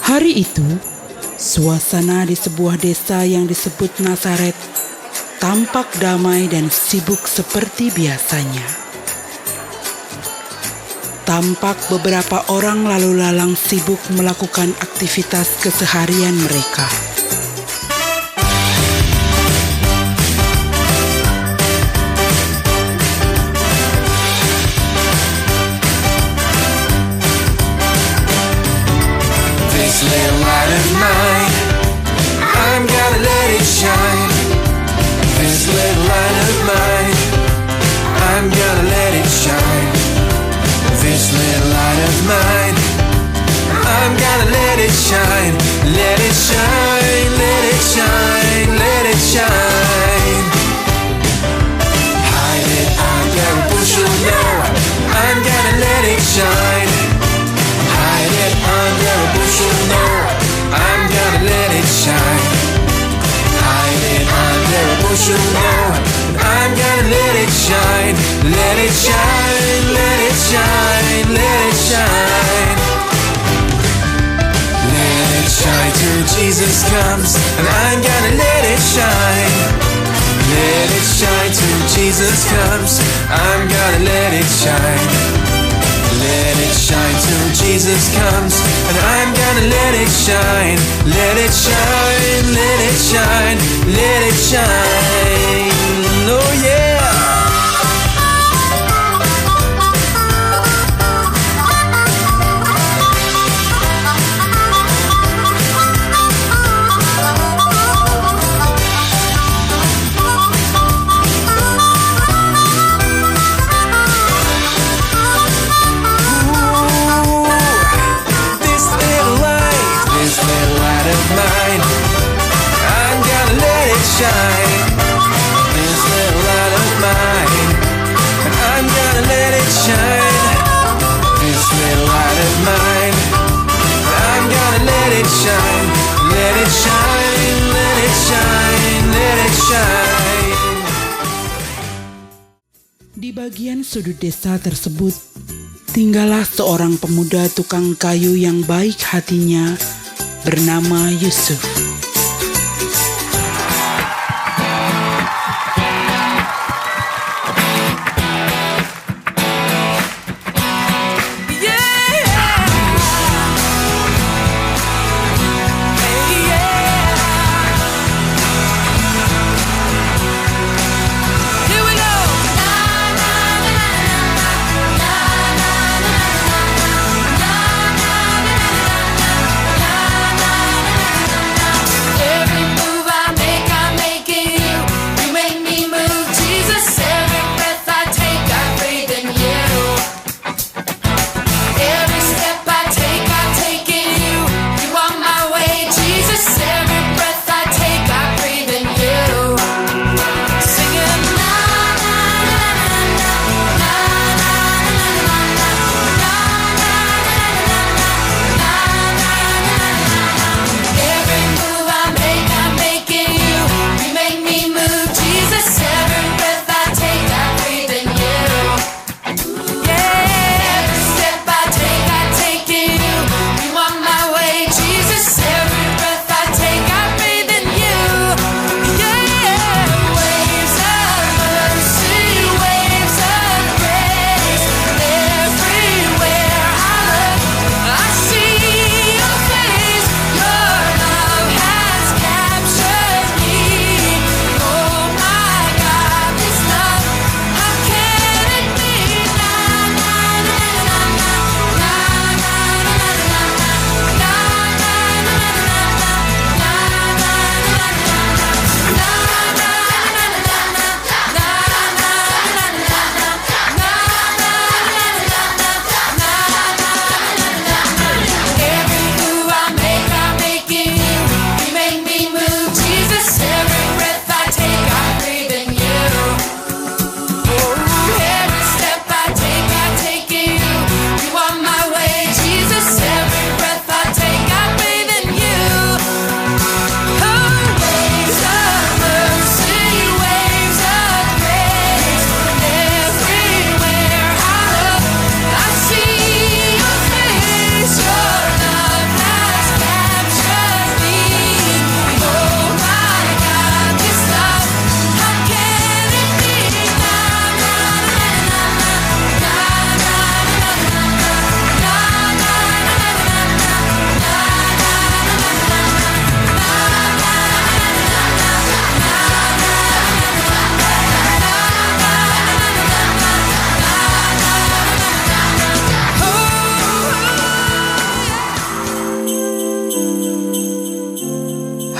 Hari itu, suasana di sebuah desa yang disebut Nazaret tampak damai dan sibuk seperti biasanya. Tampak beberapa orang lalu lalang sibuk melakukan aktivitas keseharian mereka. This little light of mine, I'm gonna let it shine. This little light of mine, I'm gonna let it shine. This little light of mine, I'm gonna let it shine. Let it shine, let it shine, let it shine. Hide it under a bushel, no, I'm gonna let it shine. Hide it under a bushel, no, I'm gonna let it shine. Hide it under a bushel, no, I'm gonna let it shine. Let it shine, let it shine, let it shine. Let it shine till Jesus comes, and I'm gonna let it shine. Let it shine till Jesus comes, I'm gonna let it shine. Let it shine till Jesus comes, and I'm gonna let it shine. Let it shine, let it shine, let it shine. Oh yeah. Shine, this little light of mine, and I'm gonna let it shine. This little light of mine, and I'm gonna let it shine. Let it shine, let it shine, let it shine. Di bagian sudut desa tersebut, tinggallah seorang pemuda tukang kayu yang baik hatinya bernama Yusuf.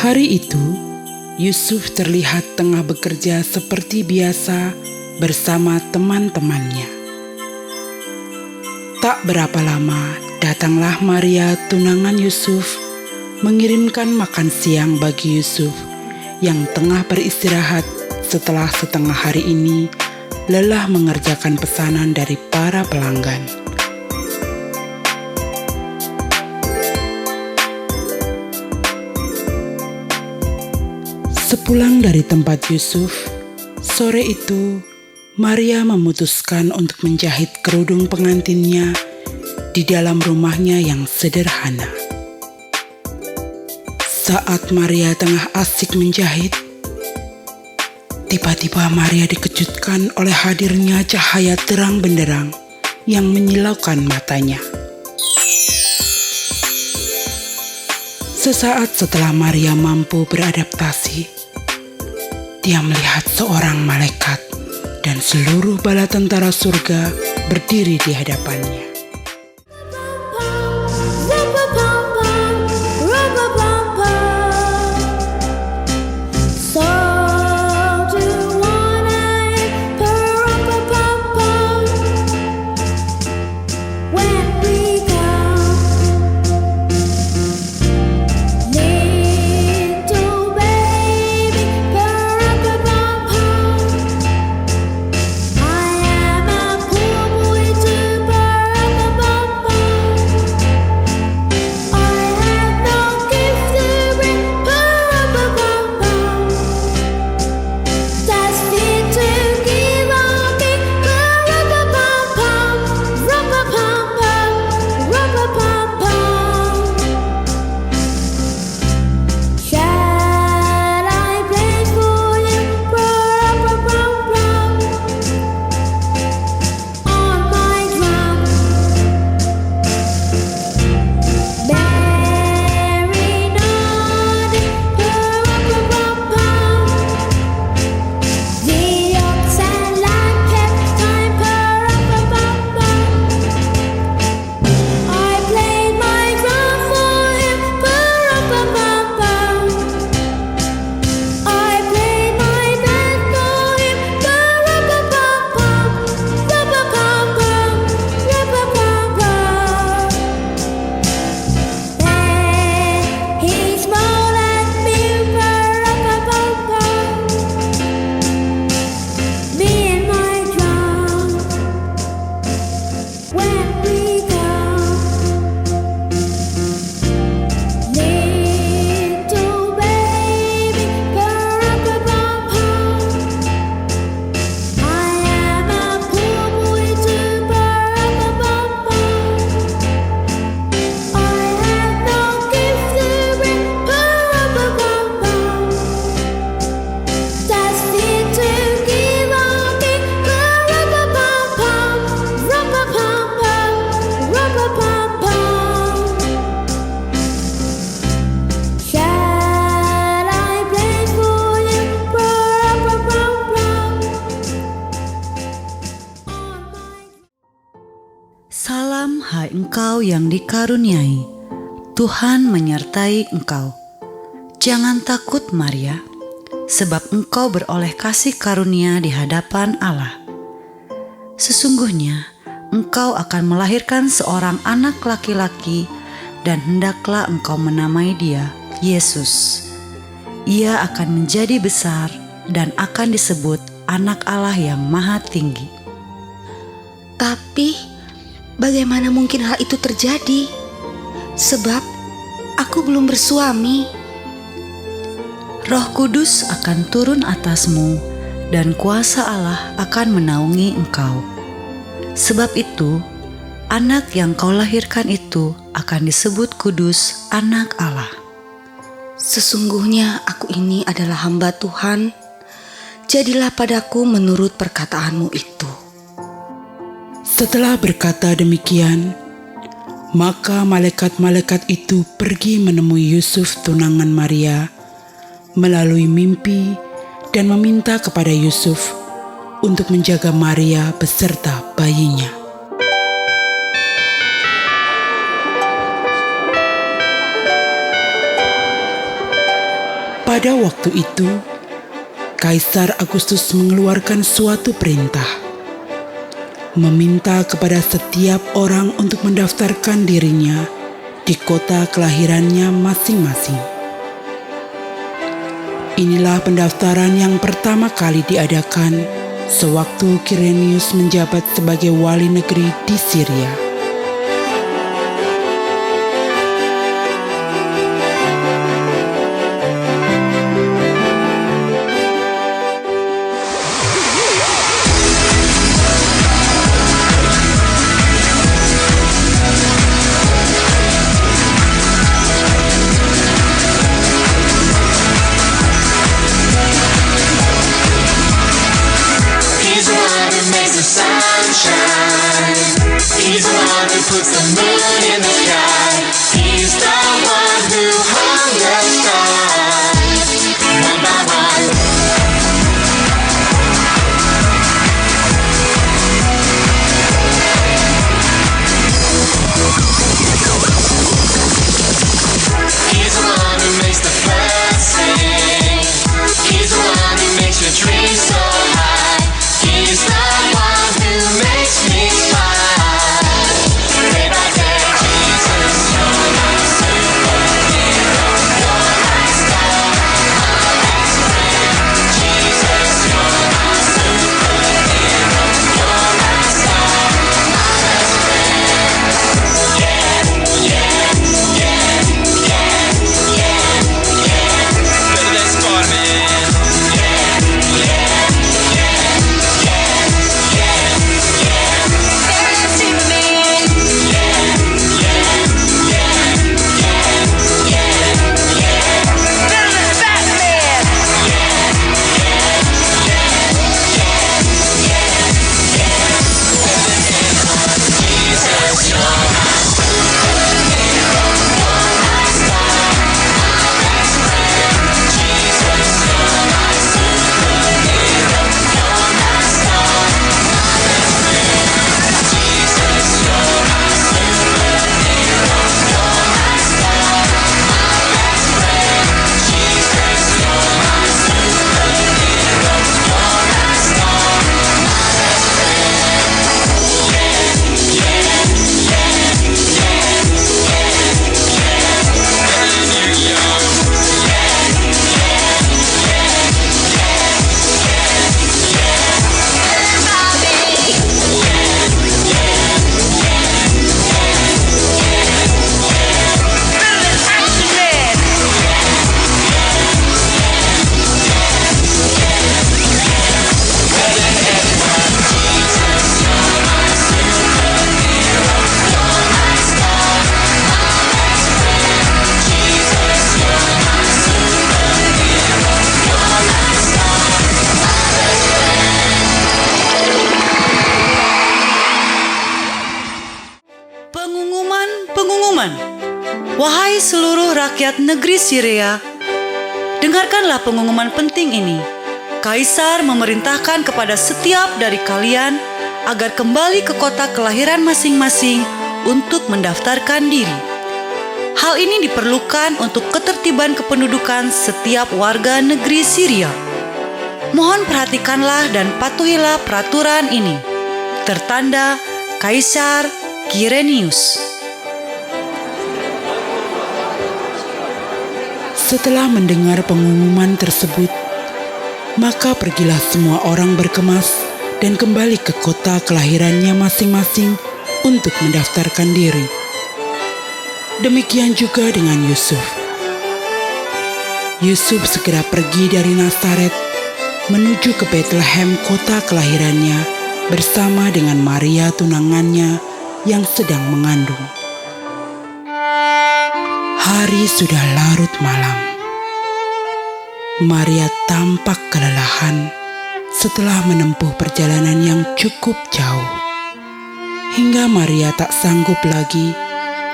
Hari itu, Yusuf terlihat tengah bekerja seperti biasa bersama teman-temannya. Tak berapa lama, datanglah Maria tunangan Yusuf mengirimkan makan siang bagi Yusuf yang tengah beristirahat setelah setengah hari ini lelah mengerjakan pesanan dari para pelanggan. Sepulang dari tempat Yusuf, sore itu Maria memutuskan untuk menjahit kerudung pengantinnya di dalam rumahnya yang sederhana. Saat Maria tengah asik menjahit, tiba-tiba Maria dikejutkan oleh hadirnya cahaya terang benderang yang menyilaukan matanya. Sesaat setelah Maria mampu beradaptasi, dia melihat seorang malaikat dan seluruh bala tentara surga berdiri di hadapannya. Salam hai engkau yang dikaruniai, Tuhan menyertai engkau. Jangan takut Maria, sebab engkau beroleh kasih karunia di hadapan Allah. Sesungguhnya engkau akan melahirkan seorang anak laki-laki dan hendaklah engkau menamai dia Yesus. Ia akan menjadi besar dan akan disebut Anak Allah yang Maha Tinggi. Tapi bagaimana mungkin hal itu terjadi? Sebab aku belum bersuami. Roh Kudus akan turun atasmu dan kuasa Allah akan menaungi engkau. Sebab itu, anak yang kau lahirkan itu akan disebut kudus, Anak Allah. Sesungguhnya aku ini adalah hamba Tuhan. Jadilah padaku menurut perkataanmu itu. Setelah berkata demikian, maka malaikat-malaikat itu pergi menemui Yusuf tunangan Maria melalui mimpi dan meminta kepada Yusuf untuk menjaga Maria beserta bayinya. Pada waktu itu, Kaisar Agustus mengeluarkan suatu perintah, meminta kepada setiap orang untuk mendaftarkan dirinya di kota kelahirannya masing-masing. Inilah pendaftaran yang pertama kali diadakan sewaktu Quirinius menjabat sebagai wali negeri di Syria. He's the one who makes the sun shine. He's the one who puts the moon in the sky. He's the one who hung the stars one by one. He's the one who makes the birds sing. He's the one who makes your dreams so high. He's the one who makes me smile. Day by day, Jesus, you're my superhero. You're my star, my best friend. Jesus, you're my superhero. You're my star, my best friend. Yeah, yeah, yeah, yeah, yeah, yeah. Better than Spider-Man. Yeah, yeah, yeah, yeah, yeah, yeah. Better than Superman. Yeah, yeah, yeah, yeah, yeah, yeah. Better than Batman. Yeah, yeah, yeah, yeah, yeah, yeah. Better than anyone. Jesus, you're my superhero. You're my star, my best friend. Jesus, you're my superhero. You're my star, my best friend. Jesus, you're my superhero. You're my star, my best friend. Jesus, you're my superhero. You're my star, my best friend. Yeah, yeah, yeah, yeah, yeah, yeah. Better than you, yo. Yeah, yeah, yeah, yeah, yeah, yeah. Better than Bobby. Yeah, yeah, yeah, yeah, yeah, yeah. Better than Action Man. Yeah, yeah, yeah, yeah, yeah. Better than anyone. Jesus, you're my superhero. You're my star, my best friend. Jesus, you're my superhero. You're my star, my best friend. Pengumuman. Wahai seluruh rakyat negeri Syria, dengarkanlah pengumuman penting ini. Kaisar memerintahkan kepada setiap dari kalian agar kembali ke kota kelahiran masing-masing untuk mendaftarkan diri. Hal ini diperlukan untuk ketertiban kependudukan setiap warga negeri Syria. Mohon perhatikanlah dan patuhilah peraturan ini. Tertanda Kaisar Quirinius. Setelah mendengar pengumuman tersebut, maka pergilah semua orang berkemas dan kembali ke kota kelahirannya masing-masing untuk mendaftarkan diri. Demikian juga dengan Yusuf. Yusuf segera pergi dari Nazaret menuju ke Bethlehem, kota kelahirannya, bersama dengan Maria tunangannya yang sedang mengandung. Hari sudah larut malam. Maria tampak kelelahan setelah menempuh perjalanan yang cukup jauh. Hingga Maria tak sanggup lagi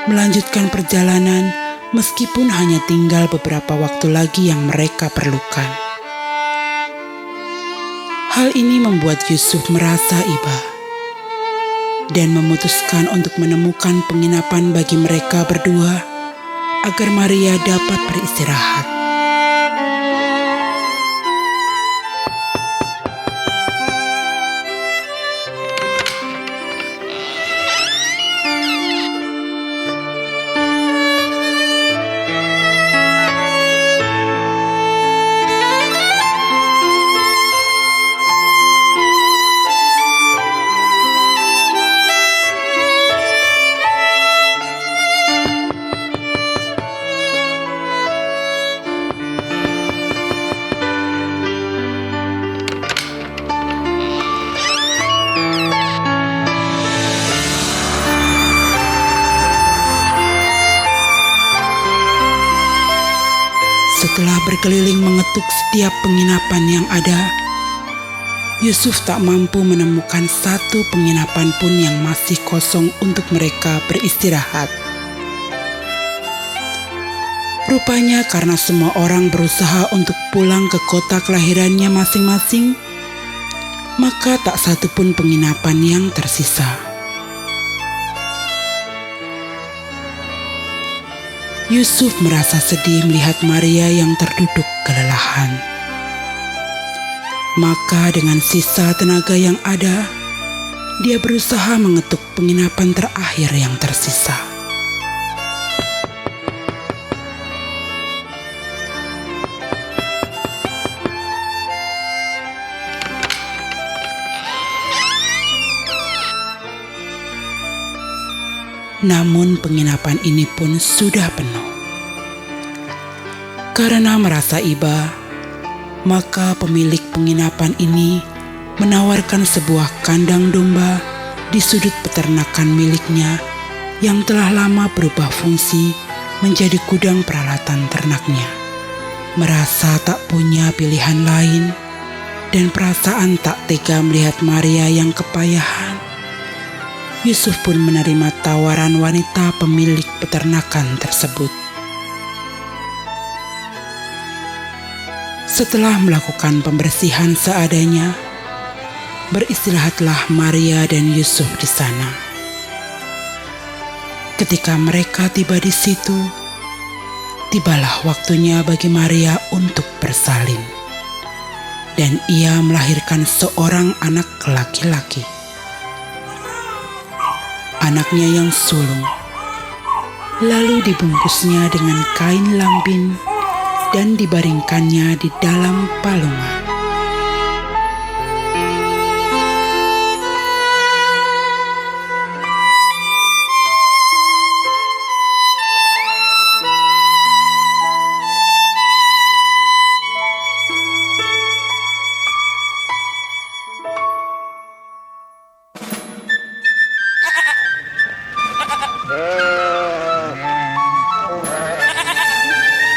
melanjutkan perjalanan meskipun hanya tinggal beberapa waktu lagi yang mereka perlukan. Hal ini membuat Yusuf merasa iba dan memutuskan untuk menemukan penginapan bagi mereka berdua agar Maria dapat beristirahat. Setelah berkeliling mengetuk setiap penginapan yang ada, Yusuf tak mampu menemukan satu penginapan pun yang masih kosong untuk mereka beristirahat. Rupanya karena semua orang berusaha untuk pulang ke kota kelahirannya masing-masing, maka tak satu pun penginapan yang tersisa. Yusuf merasa sedih melihat Maria yang terduduk kelelahan. Maka dengan sisa tenaga yang ada, dia berusaha mengetuk penginapan terakhir yang tersisa. Namun penginapan ini pun sudah penuh. Karena merasa iba, maka pemilik penginapan ini menawarkan sebuah kandang domba di sudut peternakan miliknya yang telah lama berubah fungsi menjadi gudang peralatan ternaknya. Merasa tak punya pilihan lain dan perasaan tak tega melihat Maria yang kepayahan, Yusuf pun menerima tawaran wanita pemilik peternakan tersebut. Setelah melakukan pembersihan seadanya, beristirahatlah Maria dan Yusuf di sana. Ketika mereka tiba di situ, tibalah waktunya bagi Maria untuk bersalin, dan ia melahirkan seorang anak laki-laki. Anaknya yang sulung, lalu dibungkusnya dengan kain lampin dan dibaringkannya di dalam palungan.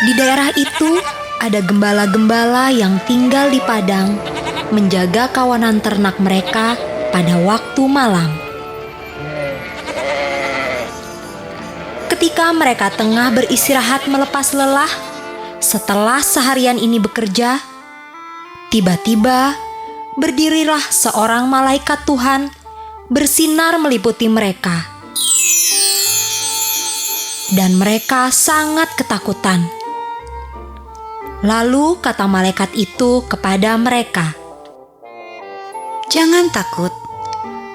Di daerah itu ada gembala-gembala yang tinggal di padang menjaga kawanan ternak mereka pada waktu malam. Ketika mereka tengah beristirahat melepas lelah setelah seharian ini bekerja, tiba-tiba berdirilah seorang malaikat Tuhan bersinar meliputi mereka. Dan mereka sangat ketakutan. Lalu kata malaikat itu kepada mereka, Jangan takut,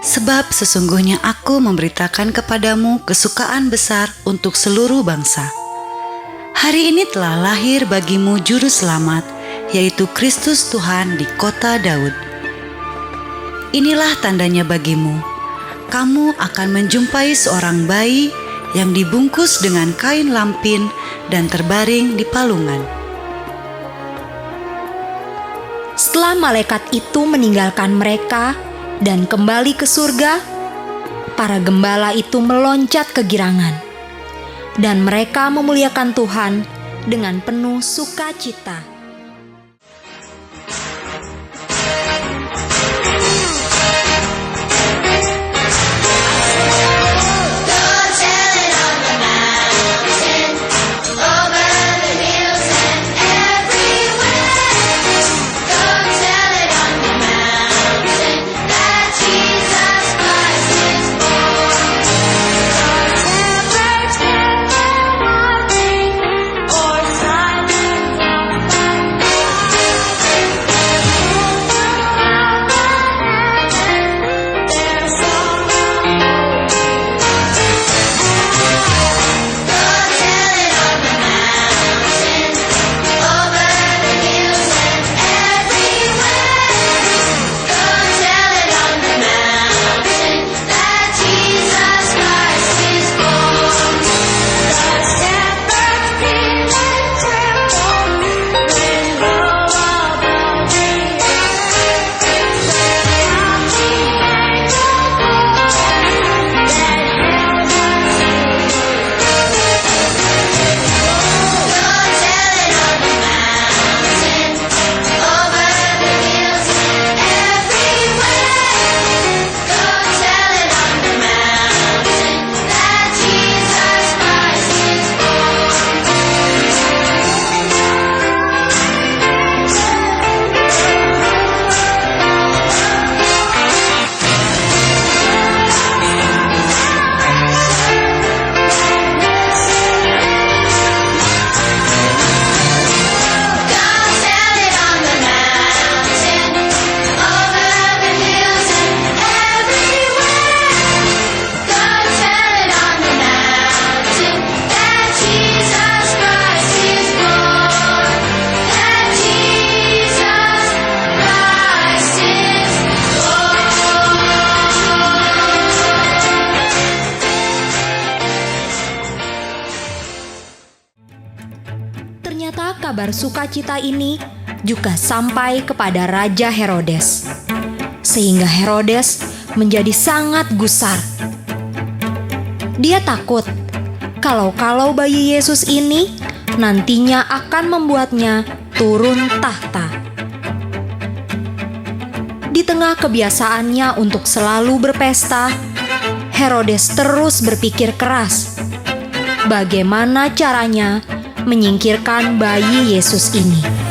sebab sesungguhnya aku memberitakan kepadamu kesukaan besar untuk seluruh bangsa. Hari ini telah lahir bagimu juru selamat, yaitu Kristus Tuhan di kota Daud. Inilah tandanya bagimu, kamu akan menjumpai seorang bayi yang dibungkus dengan kain lampin dan terbaring di palungan. setelah malaikat itu meninggalkan mereka dan kembali ke surga, para gembala itu meloncat kegirangan, dan mereka memuliakan Tuhan dengan penuh sukacita. Ternyata kabar sukacita ini juga sampai kepada Raja Herodes, sehingga Herodes menjadi sangat gusar. Dia takut kalau bayi Yesus ini nantinya akan membuatnya turun tahta. Di tengah kebiasaannya untuk selalu berpesta, Herodes terus berpikir keras bagaimana caranya menyingkirkan bayi Yesus ini.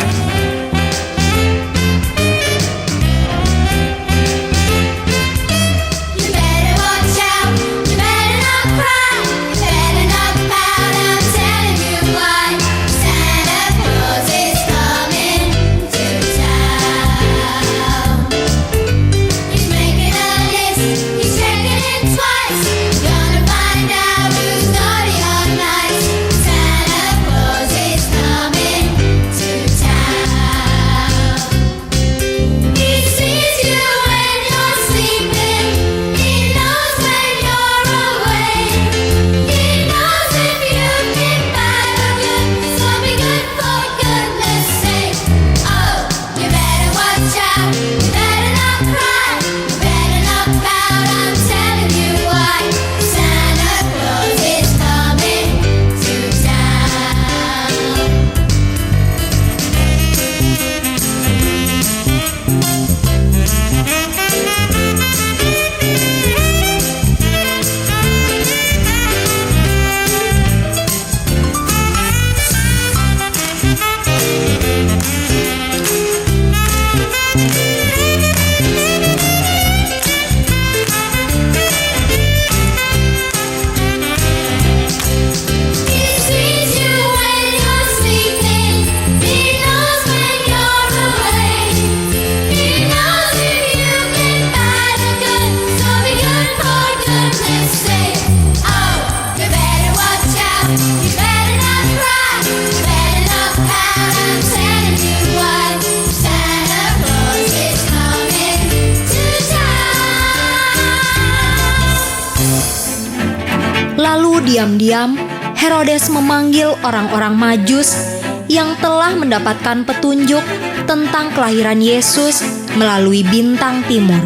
Lalu diam-diam Herodes memanggil orang-orang Majus yang telah mendapatkan petunjuk tentang kelahiran Yesus melalui bintang timur,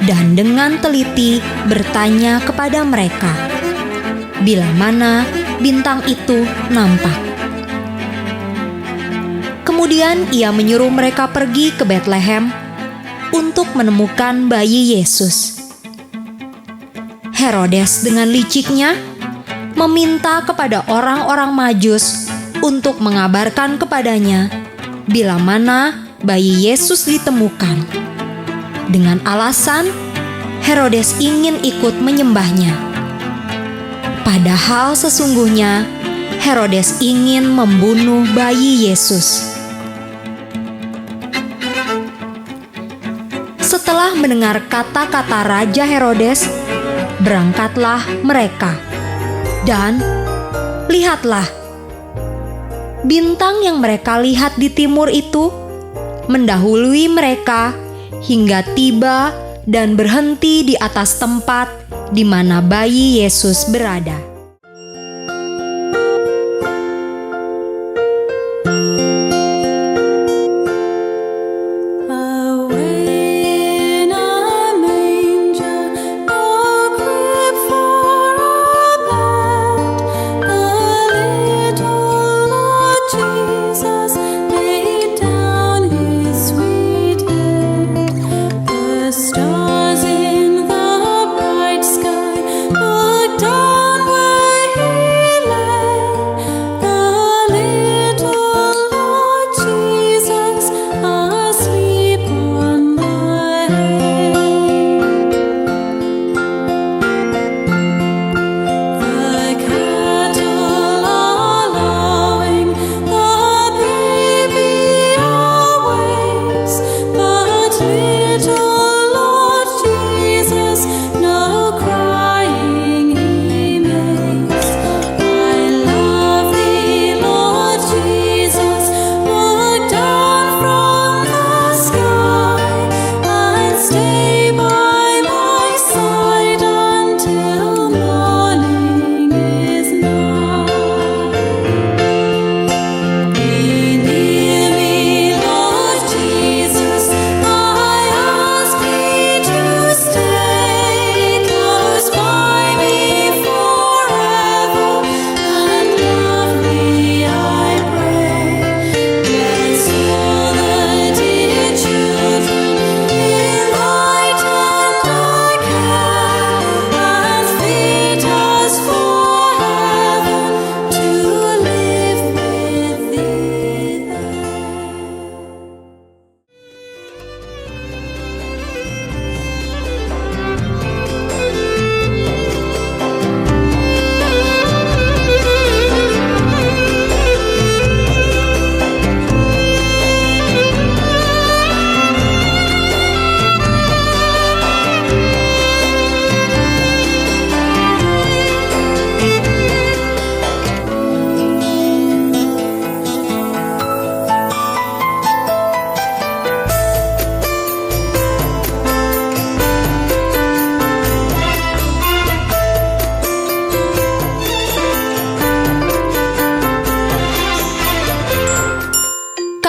dan dengan teliti bertanya kepada mereka bila mana bintang itu nampak. Kemudian ia menyuruh mereka pergi ke Betlehem untuk menemukan bayi Yesus. Herodes dengan liciknya meminta kepada orang-orang Majus untuk mengabarkan kepadanya bila mana bayi Yesus ditemukan, dengan alasan Herodes ingin ikut menyembahnya. Padahal sesungguhnya Herodes ingin membunuh bayi Yesus. Setelah mendengar kata-kata Raja Herodes, berangkatlah mereka, dan lihatlah, bintang yang mereka lihat di timur itu mendahului mereka hingga tiba dan berhenti di atas tempat di mana bayi Yesus berada. Stars in the bright sky look downward.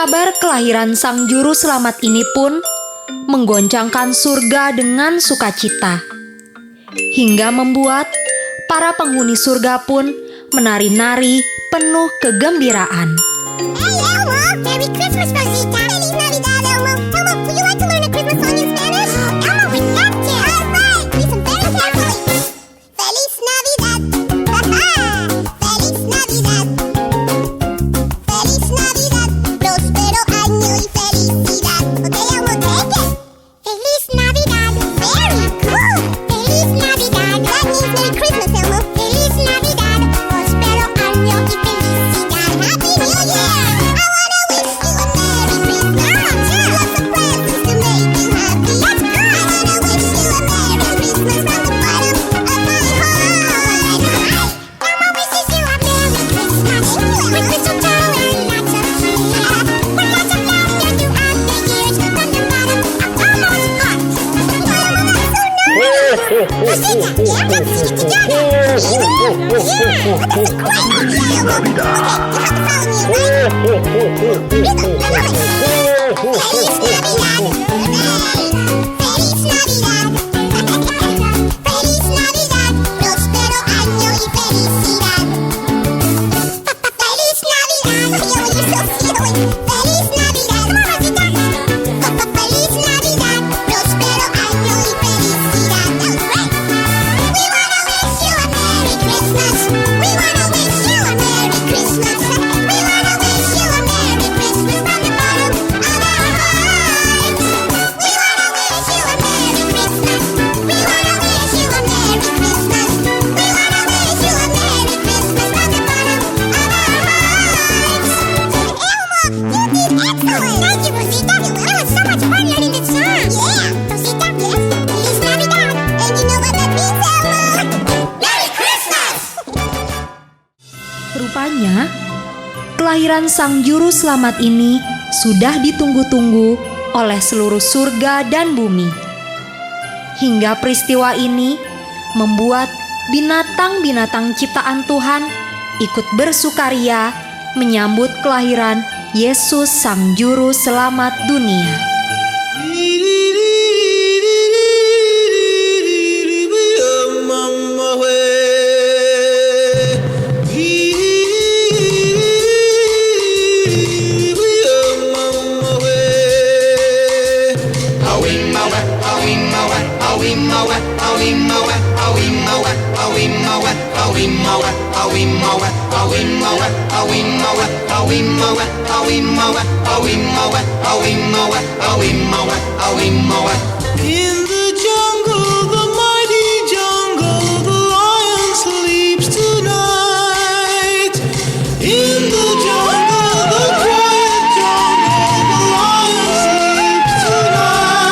Kabar kelahiran Sang Juru Selamat ini pun menggoncangkan surga dengan sukacita, hingga membuat para penghuni surga pun menari-nari penuh kegembiraan. Hey Elmo, Merry Christmas, Rosita. Feliz Navidad, Elmo. Elmo, would you like to learn a Christmas song in Spanish? Elmo would love to. All right, listen very carefully. Feliz Navidad. Feliz Navidad. Feliz Navidad. Próspero año y felicidad. Okay, Elmo, take it. Feliz Navidad. Very cool. Feliz Navidad. That means Merry Christmas, Elmo. Feliz Navidad. Próspero año y felicidad. Happy New Year. I wanna wish you a Merry Christmas. Lots of presents to make you happy. That's good. I wanna wish you a Merry Christmas from the bottom of my heart. Elmo wishes you a Merry Christmas with mistletoe and lots of cheer. With lots of laughter throughout the years from the bottom of Elmo's heart. Rosita, yeah, let's sing it together. Yeah, that's a great idea, Elmo. Okay, you have to follow me, right? Rhythm, come on. Feliz Navidad. Feliz Navidad. Feliz Navidad. Próspero año y felicidad. Feliz Navidad. You're so silly. Feliz Navidad. Come on, Rosita. Feliz Navidad. Próspero año y felicidad. That was great. We wanna wish you a Merry Christmas. We wanna wish you a Merry Christmas. We wanna wish you a Merry Christmas from the bottom of our hearts. We wanna wish you a Merry Christmas. We wanna wish you a Merry Christmas. We wanna wish you a Merry Christmas from the bottom of our hearts. Elmo, you did excellent. Thank you, Rosita. It was so much fun learning this song. Yeah, Rosita, yes. Feliz Navidad. And you know what that means, Elmo? Merry Christmas! Rupanya, kelahiran Sang Juru Selamat ini sudah ditunggu-tunggu oleh seluruh surga dan bumi. Hingga peristiwa ini membuat binatang-binatang ciptaan Tuhan ikut bersukaria menyambut kelahiran Yesus Sang Juru Selamat dunia. In the jungle, the mighty jungle, the lion sleeps tonight. In the jungle, the quiet jungle, the lion sleeps tonight.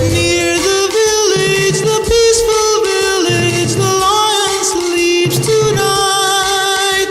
Near the village, the peaceful village, the lion sleeps tonight.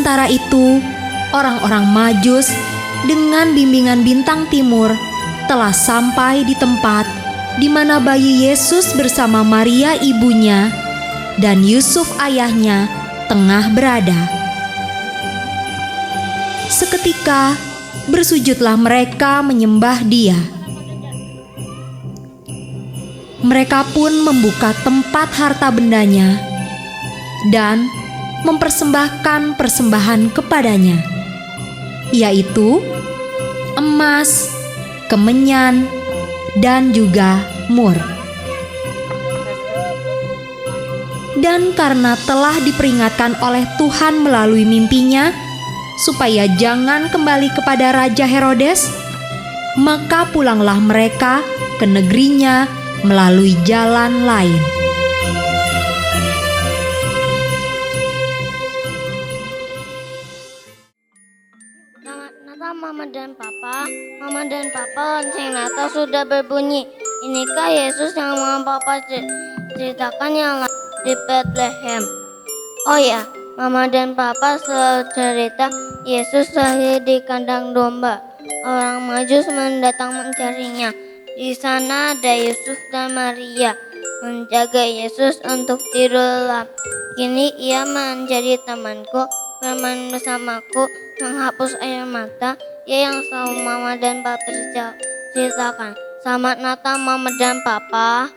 Sementara itu, orang-orang Majus dengan bimbingan bintang timur telah sampai di tempat di mana bayi Yesus bersama Maria ibunya dan Yusuf ayahnya tengah berada. Seketika bersujudlah mereka menyembah Dia. Mereka pun membuka tempat harta bendanya dan mempersembahkan persembahan kepadanya, yaitu emas, kemenyan, dan juga mur. Dan karena telah diperingatkan oleh Tuhan melalui mimpinya supaya jangan kembali kepada Raja Herodes, maka pulanglah mereka ke negerinya melalui jalan lain. Selamat Natal Mama dan Papa. Mama dan Papa, lonceng Natal sudah berbunyi. Inikah Yesus yang Mama Papa ceritakan yang di Bethlehem? Oh ya, Mama dan Papa selalu cerita Yesus lahir di kandang domba. Orang Majus mendatang mencarinya. Di sana ada Yusuf dan Maria menjaga Yesus untuk tidur lelap. Kini ia menjadi temanku, bermain bersamaku, menghapus air mata. Ia yang selalu Mama dan Papa ceritakan. Selamat Natal Mama dan Papa.